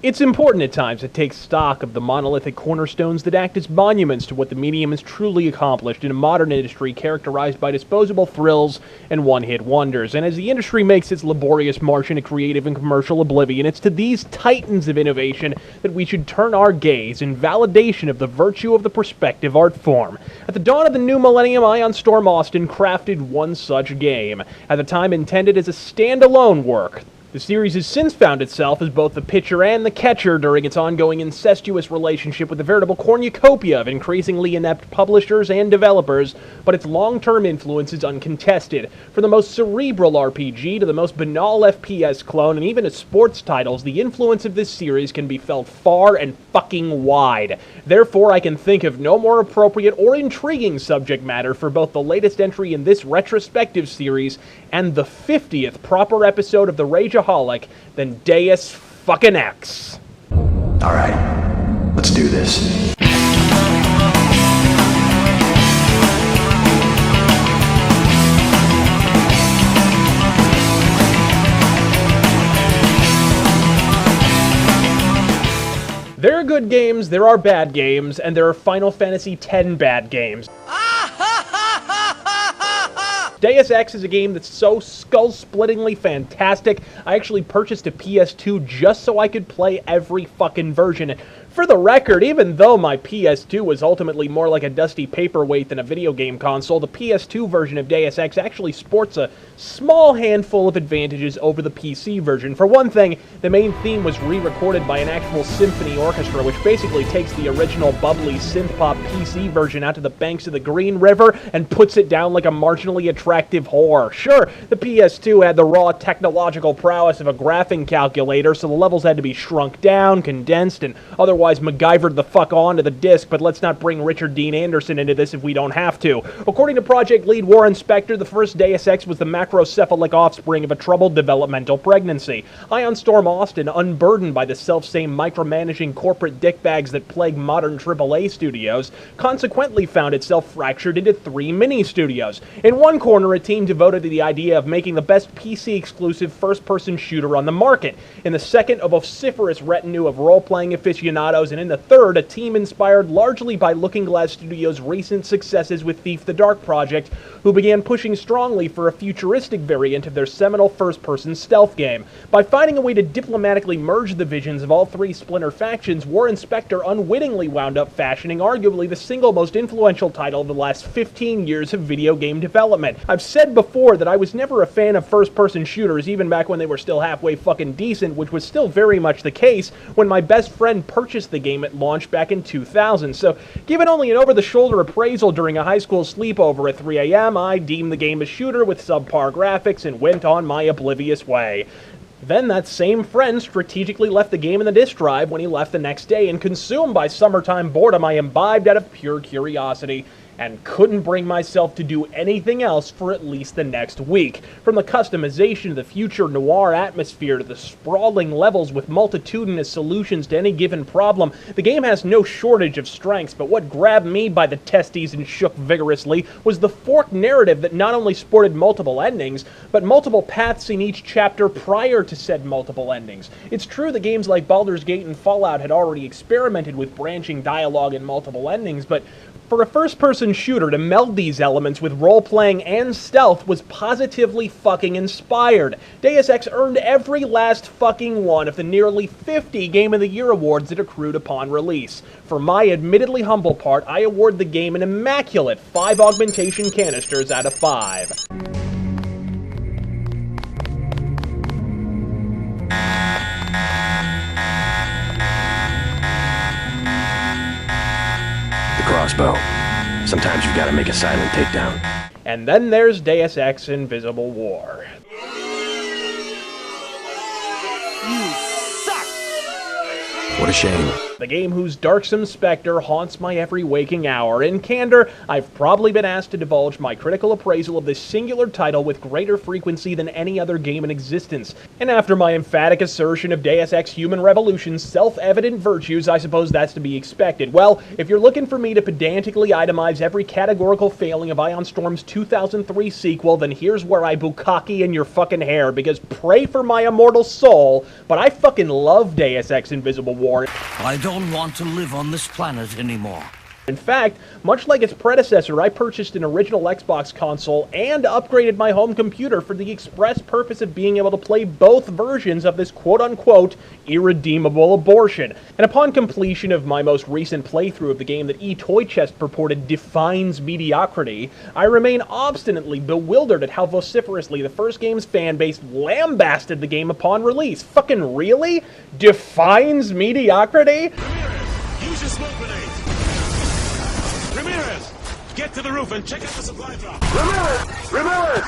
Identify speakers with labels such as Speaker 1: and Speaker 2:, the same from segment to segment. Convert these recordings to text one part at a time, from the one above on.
Speaker 1: It's important at times to take stock of the monolithic cornerstones that act as monuments to what the medium has truly accomplished in a modern industry characterized by disposable thrills and one-hit wonders. And as the industry makes its laborious march into creative and commercial oblivion, it's to these titans of innovation that we should turn our gaze in validation of the virtue of the perspective art form. At the dawn of the new millennium, Ion Storm Austin crafted one such game, at the time intended as a standalone work. The series has since found itself as both the pitcher and the catcher during its ongoing incestuous relationship with a veritable cornucopia of increasingly inept publishers and developers, but its long-term influence is uncontested. From the most cerebral RPG to the most banal FPS clone and even to sports titles, the influence of this series can be felt far and fucking wide. Therefore, I can think of no more appropriate or intriguing subject matter for both the latest entry in this retrospective series and the 50th proper episode of the Rageaholic than Deus fucking Ex.
Speaker 2: Alright, let's do this.
Speaker 1: There are good games, there are bad games, and there are Final Fantasy X bad games. Deus Ex is a game that's so skull-splittingly fantastic, I actually purchased a PS2 just so I could play every fucking version. For the record, even though my PS2 was ultimately more like a dusty paperweight than a video game console, the PS2 version of Deus Ex actually sports a small handful of advantages over the PC version. For one thing, the main theme was re-recorded by an actual symphony orchestra, which basically takes the original bubbly synth-pop PC version out to the banks of the Green River and puts it down like a marginally attractive whore. Sure, the PS2 had the raw technological prowess of a graphing calculator, so the levels had to be shrunk down, condensed, and otherwise MacGyvered the fuck onto the disc, but let's not bring Richard Dean Anderson into this if we don't have to. According to project lead Warren Spector, the first Deus Ex was the macrocephalic offspring of a troubled developmental pregnancy. Ion Storm Austin, unburdened by the self-same micromanaging corporate dickbags that plague modern AAA studios, consequently found itself fractured into 3 mini-studios. In one corner, a team devoted to the idea of making the best PC-exclusive first-person shooter on the market. In the second, a vociferous retinue of role-playing aficionados, and in the third, a team inspired largely by Looking Glass Studios' recent successes with Thief the Dark project, who began pushing strongly for a futuristic variant of their seminal first-person stealth game. By finding a way to diplomatically merge the visions of all 3 splinter factions, Warren Spector unwittingly wound up fashioning arguably the single most influential title of the last 15 years of video game development. I've said before that I was never a fan of first-person shooters, even back when they were still halfway fucking decent, which was still very much the case when my best friend purchased the game at launch back in 2000. So, given only an over-the-shoulder appraisal during a high school sleepover at 3 a.m., I deemed the game a shooter with subpar graphics and went on my oblivious way. Then that same friend strategically left the game in the disk drive when he left the next day, and consumed by summertime boredom, I imbibed out of pure curiosity and couldn't bring myself to do anything else for at least the next week. From the customization to the future noir atmosphere to the sprawling levels with multitudinous solutions to any given problem, the game has no shortage of strengths, but what grabbed me by the testes and shook vigorously was the forked narrative that not only sported multiple endings, but multiple paths in each chapter prior to said multiple endings. It's true that games like Baldur's Gate and Fallout had already experimented with branching dialogue and multiple endings, but for a first-person shooter to meld these elements with role-playing and stealth was positively fucking inspired. Deus Ex earned every last fucking one of the nearly 50 Game of the Year awards that accrued upon release. For my admittedly humble part, I award the game an immaculate 5 augmentation canisters out of 5.
Speaker 2: Crossbow. Sometimes you've got to make a silent takedown.
Speaker 1: And then there's Deus Ex Invisible War.
Speaker 2: What a shame.
Speaker 1: the game whose darksome specter haunts my every waking hour. In candor, I've probably been asked to divulge my critical appraisal of this singular title with greater frequency than any other game in existence. And after my emphatic assertion of Deus Ex Human Revolution's self-evident virtues, I suppose that's to be expected. Well, if you're looking for me to pedantically itemize every categorical failing of Ion Storm's 2003 sequel, then here's where I bukkake in your fucking hair, because pray for my immortal soul, but I fucking love Deus Ex Invisible War.
Speaker 3: I don't want to live on this planet anymore.
Speaker 1: In fact, much like its predecessor, I purchased an original Xbox console and upgraded my home computer for the express purpose of being able to play both versions of this quote-unquote irredeemable abortion. And upon completion of my most recent playthrough of the game that eToyChest purported defines mediocrity, I remain obstinately bewildered at how vociferously the first game's fanbase lambasted the game upon release. Fucking really? Defines mediocrity?
Speaker 4: Ramirez, use your smoke grenades! Ramirez, get to the roof and check out the supply drop! Ramirez!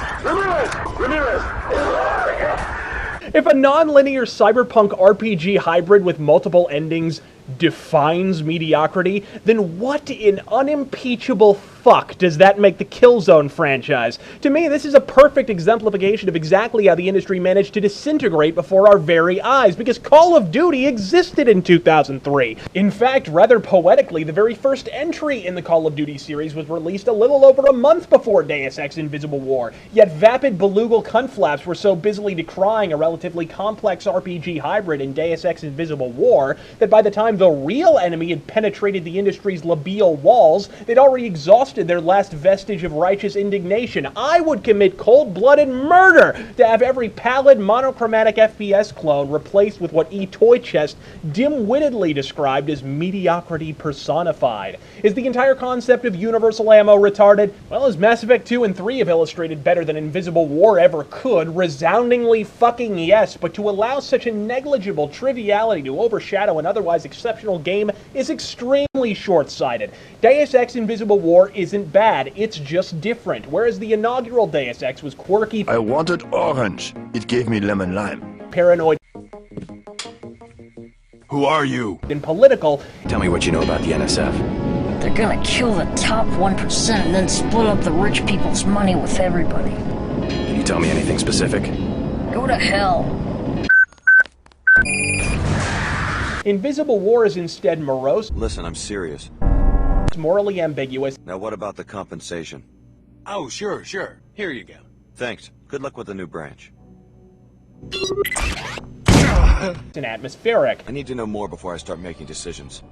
Speaker 1: If a non-linear cyberpunk RPG hybrid with multiple endings defines mediocrity, then what in unimpeachable fuck does that make the Killzone franchise? To me, this is a perfect exemplification of exactly how the industry managed to disintegrate before our very eyes, because Call of Duty existed in 2003. In fact, rather poetically, the very first entry in the Call of Duty series was released a little over a month before Deus Ex Invisible War, yet vapid belugal cuntflaps were so busily decrying a relatively complex RPG hybrid in Deus Ex Invisible War that by the time the real enemy had penetrated the industry's labial walls, they'd already exhausted their last vestige of righteous indignation. I would commit cold-blooded murder to have every pallid, monochromatic FPS clone replaced with what eToyChest dim-wittedly described as mediocrity personified. Is the entire concept of universal ammo retarded? Well, as Mass Effect 2 and 3 have illustrated better than Invisible War ever could, resoundingly fucking yes, but to allow such a negligible triviality to overshadow an otherwise exceptional game is extremely short-sighted. Deus Ex Invisible War isn't bad, it's just different. Whereas the inaugural Deus Ex was quirky,
Speaker 5: I wanted orange. It gave me lemon lime.
Speaker 1: paranoid,
Speaker 5: Who are you?
Speaker 1: and political,
Speaker 2: Tell me what you know about the NSF.
Speaker 6: They're gonna kill the top 1% and then split up the rich people's money with everybody.
Speaker 2: Can you tell me anything specific?
Speaker 6: Go to hell.
Speaker 1: Invisible War is instead morose,
Speaker 7: Listen, I'm serious.
Speaker 1: morally ambiguous,
Speaker 7: Now what about the compensation?
Speaker 4: Oh, sure. Here you go.
Speaker 7: Thanks. Good luck with the new branch.
Speaker 1: and atmospheric.
Speaker 7: I need to know more before I start making decisions.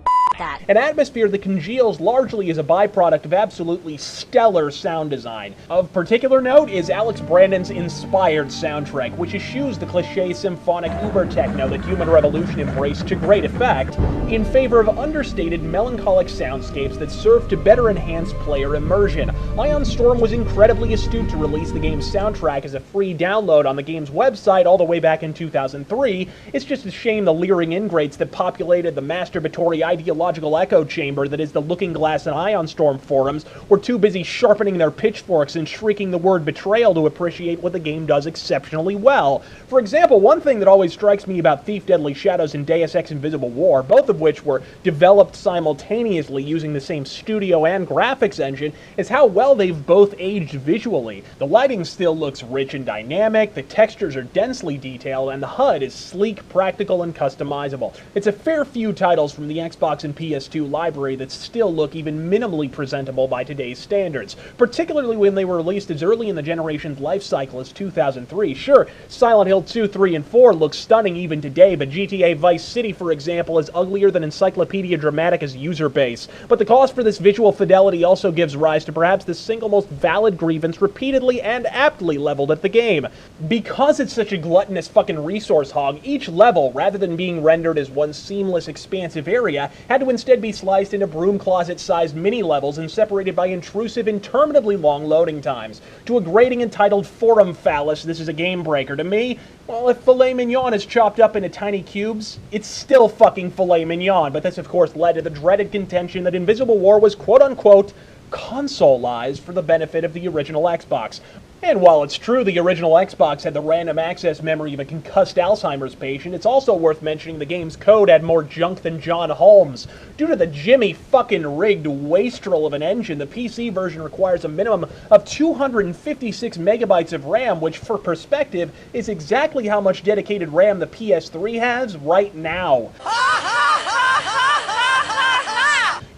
Speaker 1: An atmosphere that congeals largely as a byproduct of absolutely stellar sound design. Of particular note is Alex Brandon's inspired soundtrack, which eschews the cliché symphonic uber-techno that Human Revolution embraced to great effect, in favor of understated melancholic soundscapes that serve to better enhance player immersion. Ion Storm was incredibly astute to release the game's soundtrack as a free download on the game's website all the way back in 2003. It's just a shame the leering ingrates that populated the masturbatory ideological echo chamber that is the Looking Glass and Ion Storm forums were too busy sharpening their pitchforks and shrieking the word betrayal to appreciate what the game does exceptionally well. For example, one thing that always strikes me about Thief Deadly Shadows and Deus Ex Invisible War, both of which were developed simultaneously using the same studio and graphics engine, is how well they've both aged visually. The lighting still looks rich and dynamic, the textures are densely detailed, and the HUD is sleek, practical, and customizable. It's a fair few titles from the Xbox and PS2 library that still look even minimally presentable by today's standards, particularly when they were released as early in the generation's life cycle as 2003. Sure, Silent Hill 2, 3, and 4 look stunning even today, but GTA Vice City, for example, is uglier than Encyclopedia Dramatica's user base. But the cost for this visual fidelity also gives rise to perhaps the single most valid grievance repeatedly and aptly leveled at the game. Because it's such a gluttonous fucking resource hog, each level, rather than being rendered as one seamless, expansive area, had to instead be sliced into broom closet-sized mini-levels and separated by intrusive, interminably long loading times. To a grating entitled Forum Phallus, this is a game breaker. To me, well, if filet mignon is chopped up into tiny cubes, it's still fucking filet mignon, but this of course led to the dreaded contention that Invisible War was quote-unquote consoleized for the benefit of the original Xbox. And while it's true the original Xbox had the random access memory of a concussed Alzheimer's patient, it's also worth mentioning the game's code had more junk than John Holmes. Due to the Jimmy fucking rigged wastrel of an engine, the PC version requires a minimum of 256 megabytes of RAM, which for perspective is exactly how much dedicated RAM the PS3 has right now.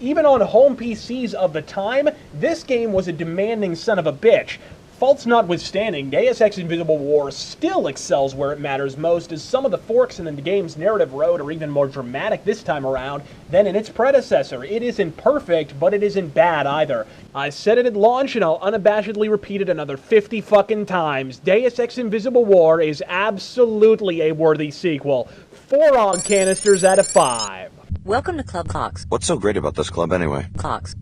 Speaker 1: Even on home PCs of the time, this game was a demanding son of a bitch. Faults notwithstanding, Deus Ex Invisible War still excels where it matters most, as some of the forks in the game's narrative road are even more dramatic this time around than in its predecessor. It isn't perfect, but it isn't bad either. I said it at launch, and I'll unabashedly repeat it another 50 fucking times. Deus Ex Invisible War is absolutely a worthy sequel. 4 AUG canisters out of 5.
Speaker 8: Welcome to Club Cox.
Speaker 7: What's so great about this club anyway?
Speaker 8: Cox.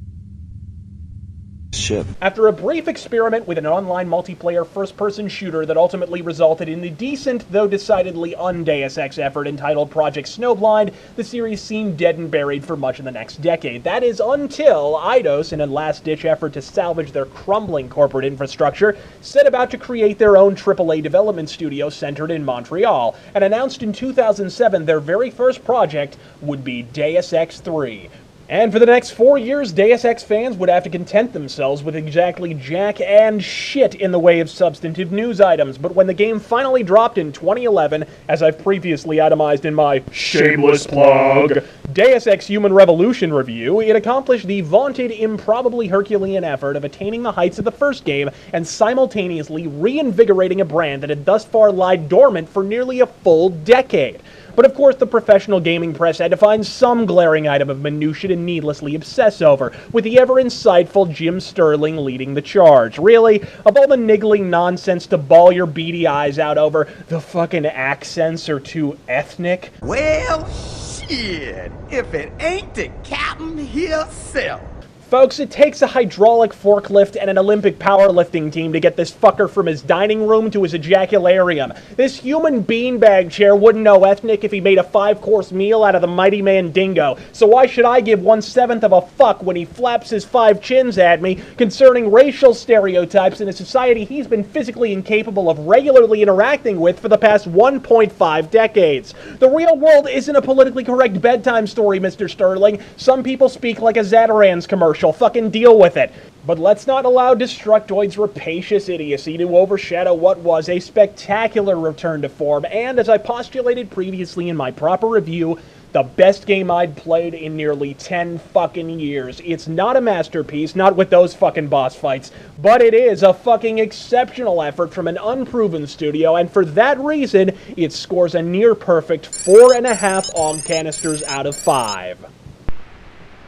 Speaker 7: Shit.
Speaker 1: After a brief experiment with an online multiplayer first-person shooter that ultimately resulted in the decent, though decidedly un-Deus Ex effort entitled Project Snowblind, the series seemed dead and buried for much of the next decade. That is until Eidos, in a last-ditch effort to salvage their crumbling corporate infrastructure, set about to create their own AAA development studio centered in Montreal, and announced in 2007 their very first project would be Deus Ex 3. And for the next 4 years, Deus Ex fans would have to content themselves with exactly jack and shit in the way of substantive news items. But when the game finally dropped in 2011, as I've previously itemized in my shameless plug, Deus Ex Human Revolution review, it accomplished the vaunted, improbably Herculean effort of attaining the heights of the first game and simultaneously reinvigorating a brand that had thus far lied dormant for nearly a full decade. But of course the professional gaming press had to find some glaring item of minutiae to needlessly obsess over, with the ever-insightful Jim Sterling leading the charge. Really? Of all the niggling nonsense to bawl your beady eyes out over, the fucking accents are too ethnic?
Speaker 9: Well, shit, if it ain't the captain himself.
Speaker 1: Folks, it takes a hydraulic forklift and an Olympic powerlifting team to get this fucker from his dining room to his ejacularium. This human beanbag chair wouldn't know ethnic if he made a 5-course meal out of the mighty Mandingo. So why should I give 1/7 of a fuck when he flaps his 5 chins at me concerning racial stereotypes in a society he's been physically incapable of regularly interacting with for the past 1.5 decades? The real world isn't a politically correct bedtime story, Mr. Sterling. Some people speak like a Zatarans commercial. Fucking deal with it. But let's not allow Destructoid's rapacious idiocy to overshadow what was a spectacular return to form, and as I postulated previously in my proper review, the best game I'd played in nearly 10 fucking years. It's not a masterpiece, not with those fucking boss fights, but it is a fucking exceptional effort from an unproven studio, and for that reason, it scores a near-perfect 4.5 AUG canisters out of 5.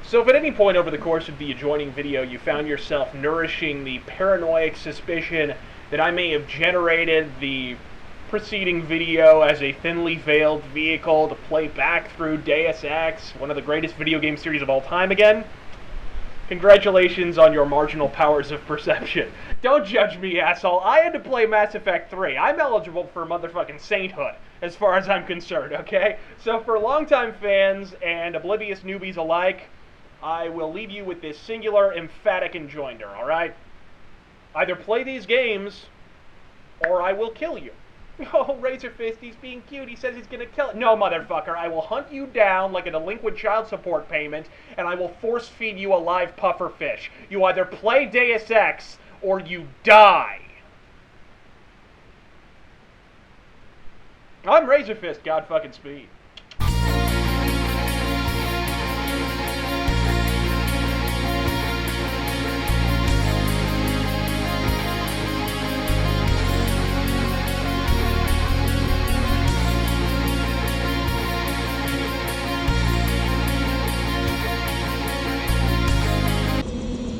Speaker 1: So if at any point over the course of the adjoining video you found yourself nourishing the paranoid suspicion that I may have generated the preceding video as a thinly veiled vehicle to play back through Deus Ex, one of the greatest video game series of all time again, congratulations on your marginal powers of perception. Don't judge me, asshole. I had to play Mass Effect 3. I'm eligible for motherfucking sainthood, as far as I'm concerned, okay? So for longtime fans and oblivious newbies alike, I will leave you with this singular, emphatic enjoinder, alright? Either play these games, or I will kill you. Oh, Razorfist, he's being cute. He says he's gonna kill it. No, motherfucker, I will hunt you down like a delinquent child support payment, and I will force feed you a live puffer fish. You either play Deus Ex, or you die. I'm Razorfist, God fucking speed.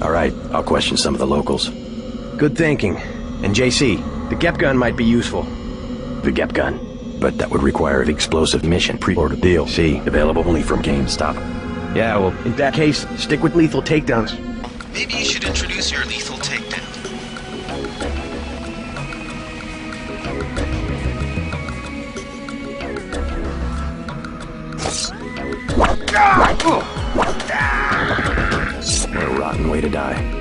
Speaker 2: All right, I'll question some of the locals. Good thinking. And JC, the GEP gun might be useful. The GEP gun? But that would require an explosive mission pre-order DLC, available only from GameStop. Yeah, well, in that case, stick with lethal takedowns.
Speaker 10: Maybe you should introduce your lethal takedown.
Speaker 2: What a rotten way to die.